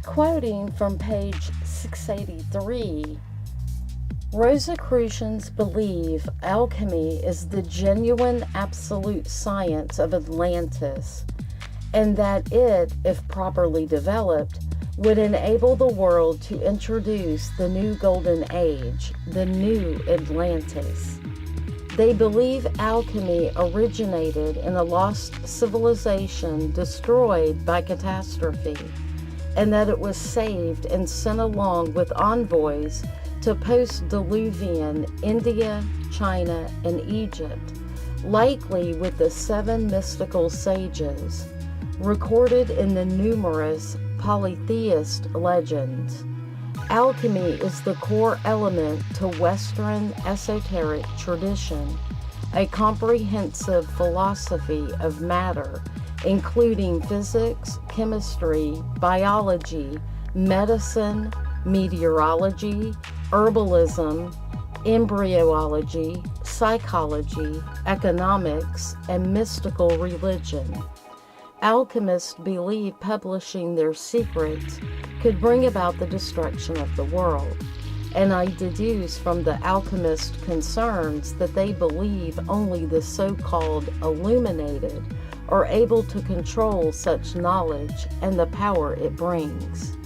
Quoting from page 683, Rosicrucians believe alchemy is the genuine absolute science of Atlantis, and that it, if properly developed, would enable the world to introduce the new golden age, the new Atlantis. They believe alchemy originated in a lost civilization destroyed by catastrophe, and that it was saved and sent along with envoys to post-Diluvian India, China, and Egypt, likely with the 7 mystical sages, recorded in the numerous polytheist legends. Alchemy is the core element to Western esoteric tradition, a comprehensive philosophy of matter, including physics, chemistry, biology, medicine, meteorology, herbalism, embryology, psychology, economics, and mystical religion. Alchemists believe publishing their secrets could bring about the destruction of the world, and I deduce from the alchemist concerns that they believe only the so-called illuminated are able to control such knowledge and the power it brings.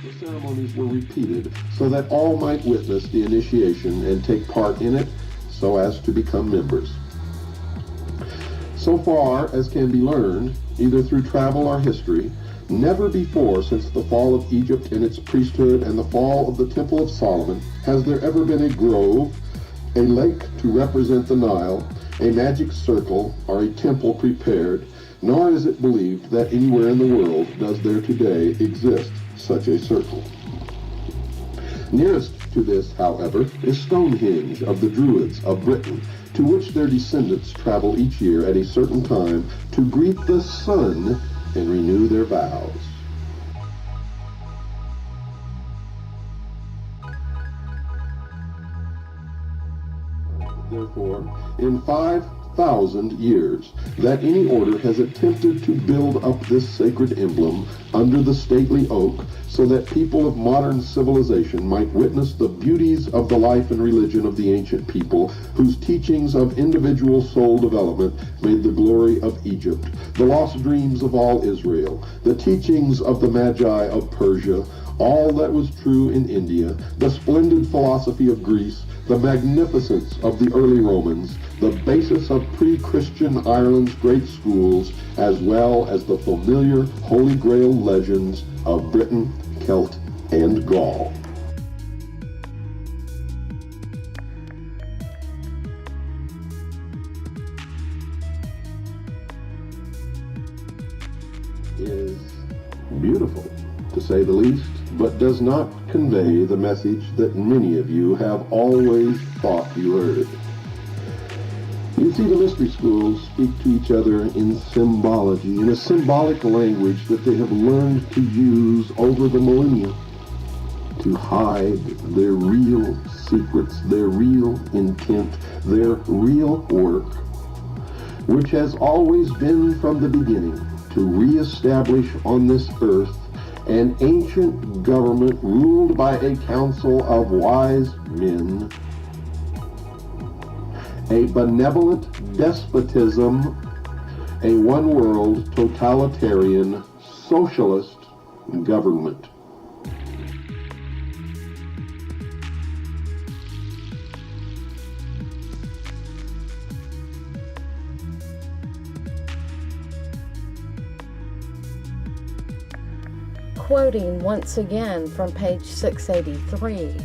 The ceremonies were repeated so that all might witness the initiation and take part in it so as to become members. So far as can be learned, either through travel or history, never before since the fall of Egypt and its priesthood and the fall of the Temple of Solomon has there ever been a grove, a lake to represent the Nile, a magic circle, or a temple prepared, nor is it believed that anywhere in the world does there today exist such a circle. Nearest to this, however, is Stonehenge of the Druids of Britain, to which their descendants travel each year at a certain time to greet the sun and renew their vows. Therefore, in 5,000 years, that any order has attempted to build up this sacred emblem under the stately oak so that people of modern civilization might witness the beauties of the life and religion of the ancient people whose teachings of individual soul development made the glory of Egypt, the lost dreams of all Israel, the teachings of the Magi of Persia, all that was true in India, the splendid philosophy of Greece, the magnificence of the early Romans, the basis of pre-Christian Ireland's great schools, as well as the familiar Holy Grail legends of Britain, Celt, and Gaul. Is beautiful, to say the least, but does not convey the message that many of you have always thought you heard. You see, the mystery schools speak to each other in symbology, in a symbolic language that they have learned to use over the millennia to hide their real secrets, their real intent, their real work, which has always been from the beginning to reestablish on this earth an ancient government ruled by a council of wise men, a benevolent despotism, a one-world totalitarian socialist government. Quoting once again from page 683,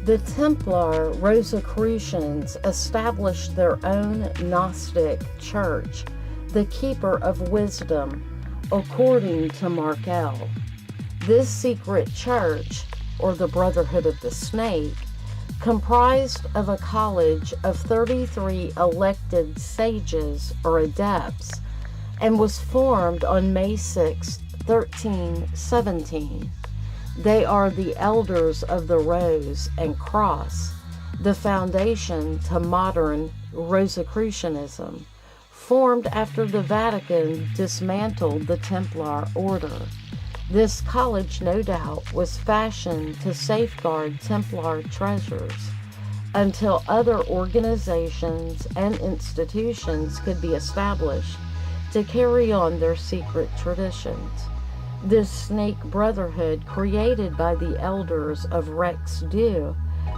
the Templar Rosicrucians established their own Gnostic church, the Keeper of Wisdom, according to Markel. This secret church, or the Brotherhood of the Snake, comprised of a college of 33 elected sages or adepts, and was formed on May 6, 1317. They are the elders of the rose and cross, the foundation to modern Rosicrucianism, formed after the Vatican dismantled the Templar order. This college, no doubt, was fashioned to safeguard Templar treasures until other organizations and institutions could be established to carry on their secret traditions. This snake brotherhood, created by the elders of Rex Dieu,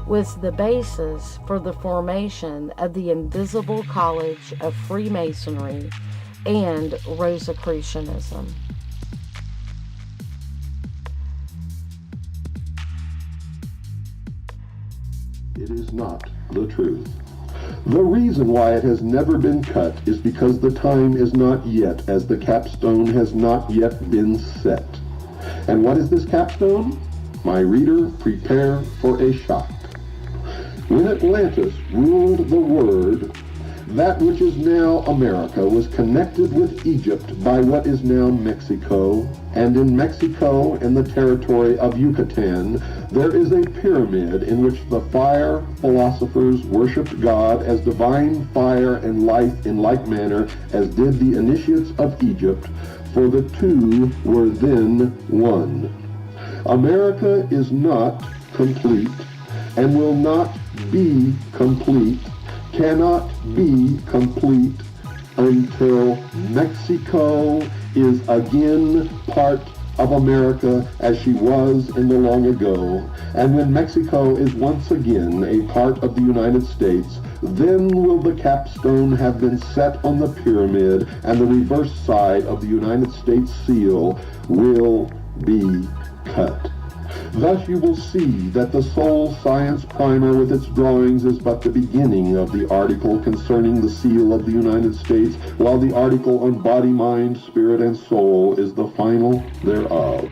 was the basis for the formation of the Invisible College of Freemasonry and Rosicrucianism. It is not the truth. The reason why it has never been cut is because the time is not yet, as the capstone has not yet been set. And what is this capstone? My reader, prepare for a shock. When Atlantis ruled the world, that which is now America was connected with Egypt by what is now Mexico, and in Mexico and the territory of Yucatan, there is a pyramid in which the fire philosophers worshipped God as divine fire and life in like manner as did the initiates of Egypt, for the two were then one. America is not complete and will not be complete, cannot be complete until Mexico is again part of America as she was in the long ago. And when Mexico is once again a part of the United States, then will the capstone have been set on the pyramid, and the reverse side of the United States seal will be cut. Thus you will see that the Soul Science Primer with its drawings is but the beginning of the article concerning the seal of the United States, while the article on body, mind, spirit, and soul is the final thereof.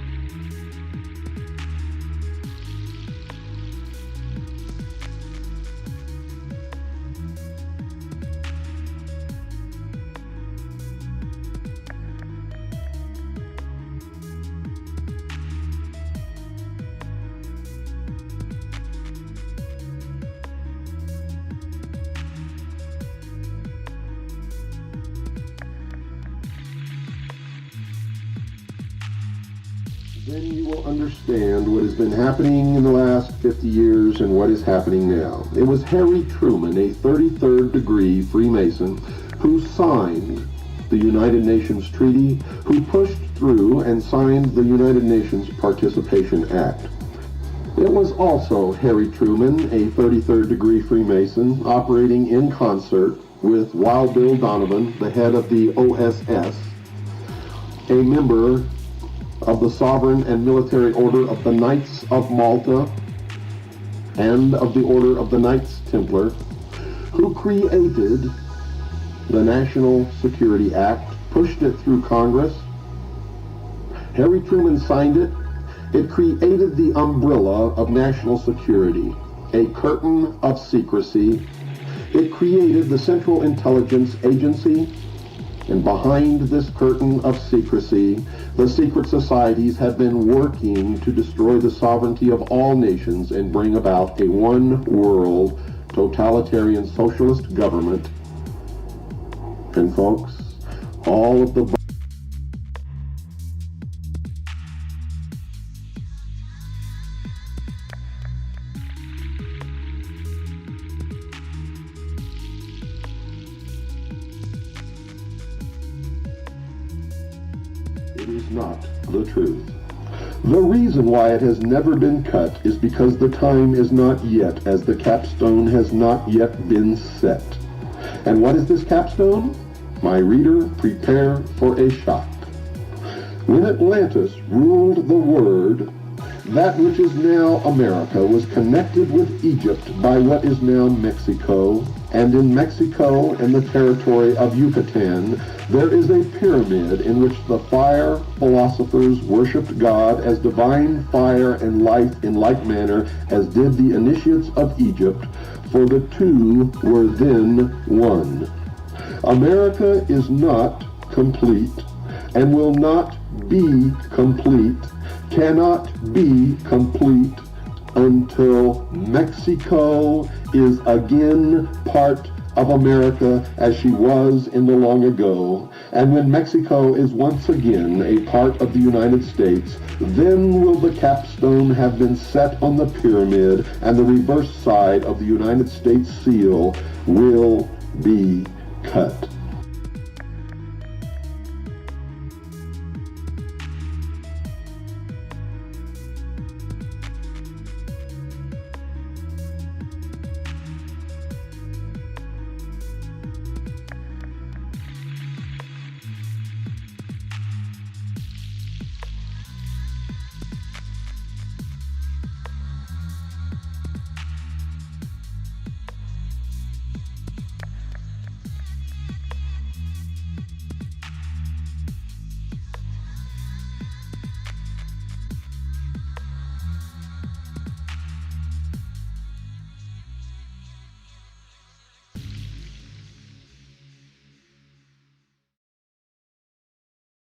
Then you will understand what has been happening in the last 50 years and what is happening now. It was Harry Truman, a 33rd degree Freemason, who signed the United Nations Treaty, who pushed through and signed the United Nations Participation Act. It was also Harry Truman, a 33rd degree Freemason, operating in concert with Wild Bill Donovan, the head of the OSS, a member of the Sovereign and Military Order of the Knights of Malta and of the Order of the Knights Templar, who created the National Security Act, pushed it through Congress. Harry Truman signed it. It created the umbrella of national security, a curtain of secrecy. It created the Central Intelligence Agency, and behind this curtain of secrecy, the secret societies have been working to destroy the sovereignty of all nations and bring about a one-world totalitarian socialist government. And folks, all of the It is not the truth. The reason why it has never been cut is because the time is not yet, as the capstone has not yet been set. And what is this capstone? My reader, prepare for a shock. When Atlantis ruled the world, that which is now America was connected with Egypt by what is now Mexico, and in Mexico and the territory of Yucatan, there is a pyramid in which the fire philosophers worshipped God as divine fire and life in like manner as did the initiates of Egypt, for the two were then one. America is not complete and will not be complete, cannot be complete until Mexico is again part of America as she was in the long ago. And when Mexico is once again a part of the United States, then will the capstone have been set on the pyramid, and the reverse side of the United States seal will be cut.